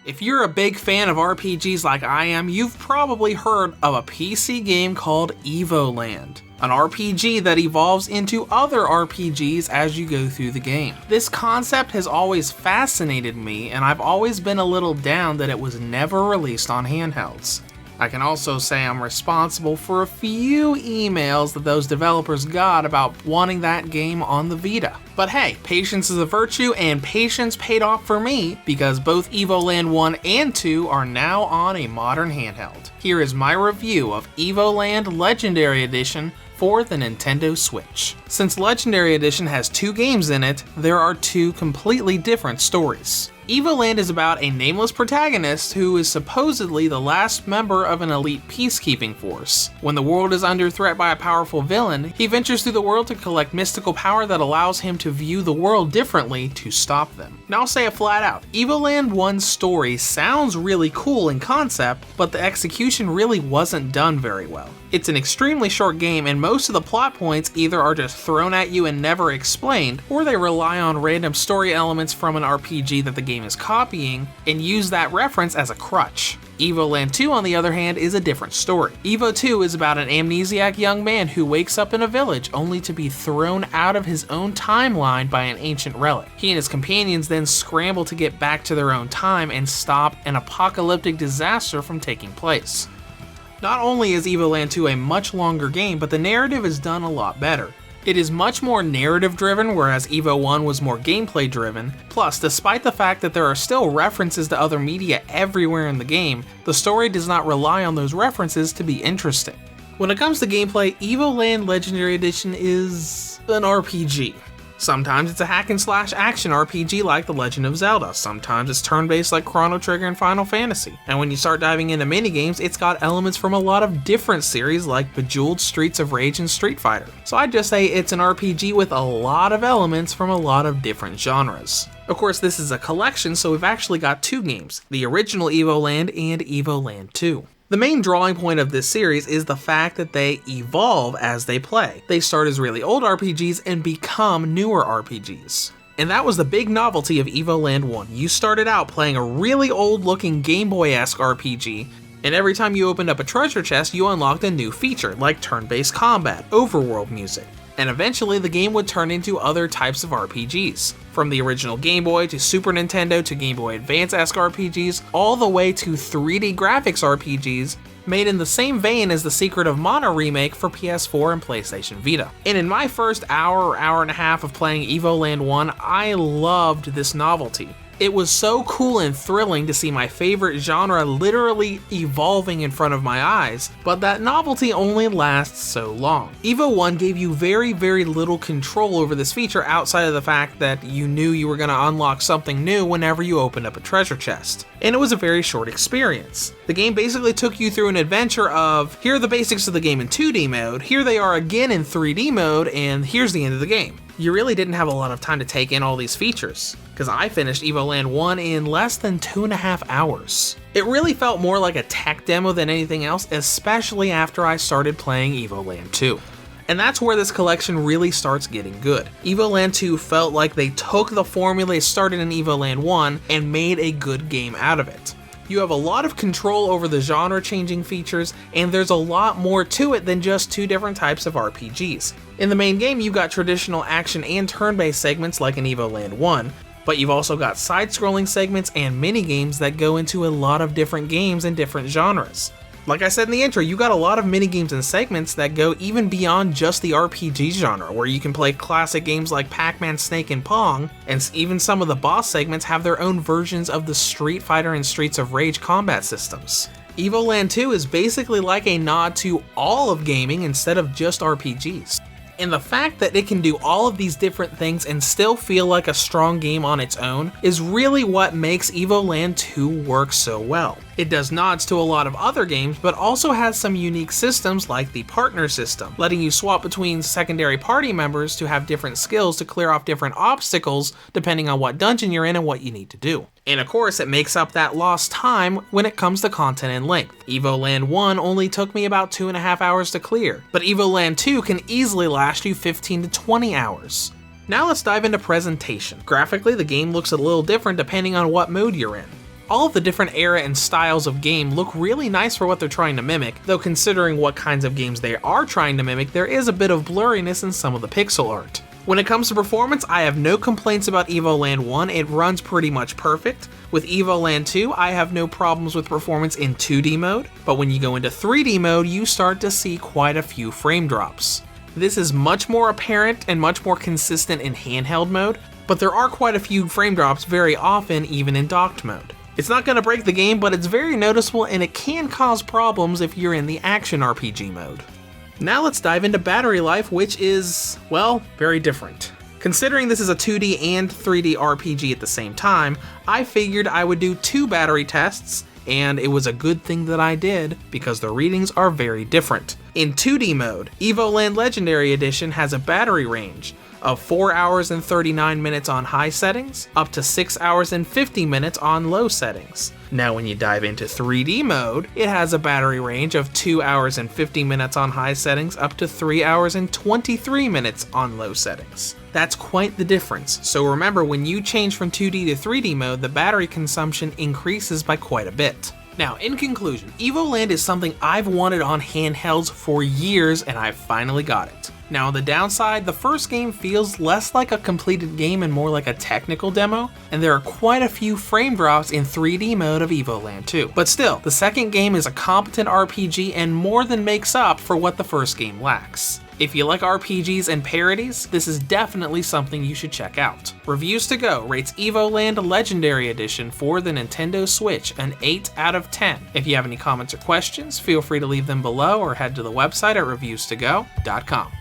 If you're a big fan of RPGs like I am, you've probably heard of a PC game called Evoland, an RPG that evolves into other RPGs as you go through the game. This concept has always fascinated me, and I've always been a little down that it was never released on handhelds. I can also say I'm responsible for a few emails that those developers got about wanting that game on the Vita. But hey, patience is a virtue, and patience paid off for me because both Evoland 1 and 2 are now on a modern handheld. Here is my review of Evoland Legendary Edition for the Nintendo Switch. Since Legendary Edition has 2 games in it, there are 2 completely different stories. Evoland is about a nameless protagonist who is supposedly the last member of an elite peacekeeping force. When the world is under threat by a powerful villain, he ventures through the world to collect mystical power that allows him to view the world differently to stop them. Now I'll say it flat out, Evoland 1's story sounds really cool in concept, but the execution really wasn't done very well. It's an extremely short game, and most of the plot points either are just thrown at you and never explained, or they rely on random story elements from an RPG that the game is copying and use that reference as a crutch. Evoland 2, on the other hand, is a different story. Evo 2 is about an amnesiac young man who wakes up in a village only to be thrown out of his own timeline by an ancient relic. He and his companions then scramble to get back to their own time and stop an apocalyptic disaster from taking place. Not only is Evoland 2 a much longer game, but the narrative is done a lot better. It is much more narrative driven, whereas Evo 1 was more gameplay driven. Plus, despite the fact that there are still references to other media everywhere in the game, the story does not rely on those references to be interesting. When it comes to gameplay, Evoland Legendary Edition is an RPG. Sometimes it's a hack and slash action RPG like The Legend of Zelda, sometimes it's turn-based like Chrono Trigger and Final Fantasy. And when you start diving into minigames, it's got elements from a lot of different series like Bejeweled, Streets of Rage, and Street Fighter. So I'd just say it's an RPG with a lot of elements from a lot of different genres. Of course, this is a collection, so we've actually got 2 games, the original Evoland and Evoland 2. The main drawing point of this series is the fact that they evolve as they play. They start as really old RPGs and become newer RPGs. And that was the big novelty of Evoland 1. You started out playing a really old looking Game Boy-esque RPG, and every time you opened up a treasure chest, you unlocked a new feature, like turn-based combat, overworld music. And eventually the game would turn into other types of RPGs. From the original Game Boy to Super Nintendo to Game Boy Advance-esque RPGs, all the way to 3D graphics RPGs made in the same vein as the Secret of Mana remake for PS4 and PlayStation Vita. And in my first hour or hour and a half of playing Evoland 1, I loved this novelty. It was so cool and thrilling to see my favorite genre literally evolving in front of my eyes, but that novelty only lasts so long. Evo 1 gave you very little control over this feature outside of the fact that you knew you were going to unlock something new whenever you opened up a treasure chest. And it was a very short experience. The game basically took you through an adventure of, here are the basics of the game in 2D mode, here they are again in 3D mode, and here's the end of the game. You really didn't have a lot of time to take in all these features, because I finished Evoland 1 in less than 2.5 hours. It really felt more like a tech demo than anything else, especially after I started playing Evoland 2. And that's where this collection really starts getting good. Evoland 2 felt like they took the formula they started in Evoland 1 and made a good game out of it. You have a lot of control over the genre-changing features, and there's a lot more to it than just 2 different types of RPGs. In the main game, you've got traditional action and turn-based segments like in Evoland 1, but you've also got side-scrolling segments and mini-games that go into a lot of different games and different genres. Like I said in the intro, you got a lot of minigames and segments that go even beyond just the RPG genre, where you can play classic games like Pac-Man, Snake, and Pong, and even some of the boss segments have their own versions of the Street Fighter and Streets of Rage combat systems. Evoland 2 is basically like a nod to all of gaming instead of just RPGs. And the fact that it can do all of these different things and still feel like a strong game on its own is really what makes Evoland 2 work so well. It does nods to a lot of other games, but also has some unique systems like the partner system, letting you swap between secondary party members to have different skills to clear off different obstacles depending on what dungeon you're in and what you need to do. And of course, it makes up that lost time when it comes to content and length. Evoland 1 only took me about 2.5 hours to clear, but Evoland 2 can easily last you 15 to 20 hours. Now let's dive into presentation. Graphically, the game looks a little different depending on what mode you're in. All of the different era and styles of game look really nice for what they're trying to mimic, though considering what kinds of games they are trying to mimic, there is a bit of blurriness in some of the pixel art. When it comes to performance, I have no complaints about Evoland 1, it runs pretty much perfect. With Evoland 2, I have no problems with performance in 2D mode, but when you go into 3D mode, you start to see quite a few frame drops. This is much more apparent and much more consistent in handheld mode, but there are quite a few frame drops very often even in docked mode. It's not going to break the game, but it's very noticeable and it can cause problems if you're in the action RPG mode. Now let's dive into battery life, which is, well, very different. Considering this is a 2D and 3D RPG at the same time, I figured I would do 2 battery tests, and it was a good thing that I did, because the readings are very different. In 2D mode, Evoland Legendary Edition has a battery range of 4 hours and 39 minutes on high settings, up to 6 hours and 50 minutes on low settings. Now when you dive into 3D mode, it has a battery range of 2 hours and 50 minutes on high settings, up to 3 hours and 23 minutes on low settings. That's quite the difference, so remember when you change from 2D to 3D mode, the battery consumption increases by quite a bit. Now, in conclusion, Evoland is something I've wanted on handhelds for years and I've finally got it. Now, on the downside, the first game feels less like a completed game and more like a technical demo, and there are quite a few frame drops in 3D mode of Evoland 2. But still, the second game is a competent RPG and more than makes up for what the first game lacks. If you like RPGs and parodies, this is definitely something you should check out. Reviews to Go rates Evoland Legendary Edition for the Nintendo Switch an 8 out of 10. If you have any comments or questions, feel free to leave them below or head to the website at reviewstogo.com.